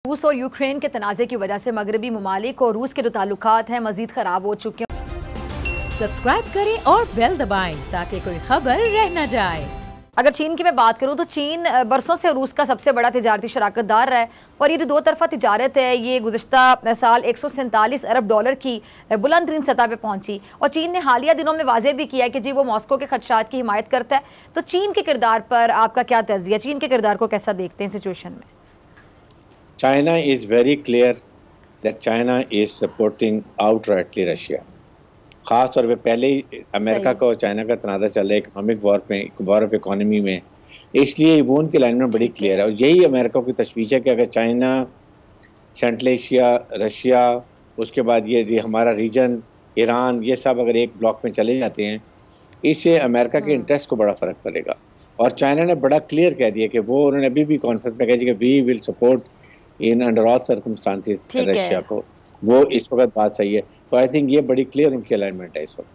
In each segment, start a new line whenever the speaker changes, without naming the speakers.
रूस और यूक्रेन के तनाज़े की वजह से मगरबी ममालिक और रूस के जो ताल्लुकात हैं मजीद ख़राब हो चुके हैं।
सब्सक्राइब करें और बेल दबाएं ताकि कोई खबर रह न जाए।
अगर चीन की मैं बात करूं तो चीन बरसों से रूस का सबसे बड़ा तिजारती शराकतदार है और ये जो दो तरफा तिजारत है ये गुज़श्ता साल 147 अरब डॉलर की बुलंद तरीन सतह पे पहुंची और चीन ने हालिया दिनों में वाज़ेह भी किया है कि जी वो मॉस्को के खदशात की हिमायत करता है। तो चीन के किरदार पर आपका क्या तज़िया, चीन के किरदार को कैसा देखते हैं सिचुएशन में?
China is very clear that China is supporting outrightly Russia. ख़ास तौर पे पहले ही अमेरिका का और चाइना का तनाज़ा चल रहा है इकोनॉमिक वॉर में, वॉर ऑफ इकोनॉमी में, इसलिए वो उनकी लाइनमेंट बड़ी क्लियर है और यही अमेरिका की तशवीश है कि अगर चाइना, सेंट्रल एशिया, रशिया, उसके बाद ये हमारा रीजन, ईरान, ये सब अगर एक ब्लॉक में चले जाते हैं, इससे अमेरिका के इंटरेस्ट को बड़ा फ़र्क पड़ेगा। और चाइना ने बड़ा क्लियर कह दिया कि वो उन्होंने अभी भी कॉन्फ्रेंस में कह दिया कि we will support in under all circumstances Russia को। वो इस वक्त बात सही है, तो आई थिंक ये बड़ी क्लियर उनकी अलाइनमेंट है इस वक्त।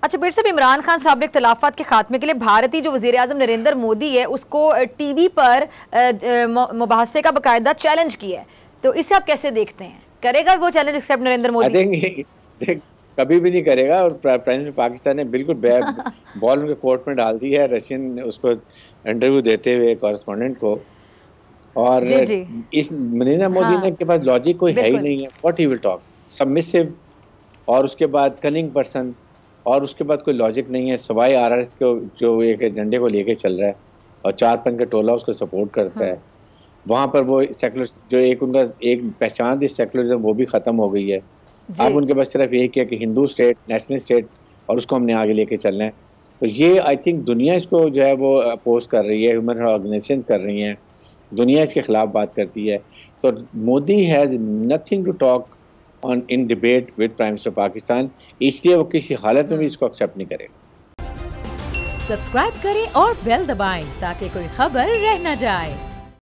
अच्छा बीर साहब, इमरान खान साहब ने इख्तिलाफात के खात्मे के लिए भारतीय जो वज़ीर आज़म नरेंद्र मोदी है उसको टीवी पर मुबाहसे का बाकायदा चैलेंज किया है, तो इसे आप कैसे देखते हैं? करेगा वो challenge accept Narendra Modi?
I think कभी भी नहीं करेगा और प्रेसिडेंट पाकिस्तान ने बिल्कुल बॉल उनके कोर्ट में डाल दी है रशियन उसको इंटरव्यू देते हुए कॉरेस्पॉन्डेंट को। और इस नरेंद्र मोदी ने के पास लॉजिक कोई है ही नहीं है। What he will talk, submissive और उसके बाद कनिंग पर्सन और उसके बाद कोई लॉजिक नहीं है सिवाय आरएस को जो एक एजेंडे को लेके चल रहा है और 4-5 का टोला उसको सपोर्ट करता है। वहाँ पर वो सेकुलर जो एक उनका एक पहचान थी सेकुलरिज्म वो भी ख़त्म हो गई है। अब उनके पास सिर्फ एक है कि हिंदू स्टेट, नेशनल स्टेट और उसको हमने आगे लेके चलना है। तो ये आई थिंक दुनिया इसको जो है वो अपोज कर रही है, ह्यूमन राइट्स ऑर्गेनाइजेशन कर रही हैं, दुनिया इसके खिलाफ बात करती है। तो Modi has nothing to talk on in debate with prime minister Pakistan, इसलिए वो किसी हालत में भी इसको एक्सेप्ट नहीं करेगा।
सब्सक्राइब करें और बेल दबाएं ताकि कोई खबर रह न जाए।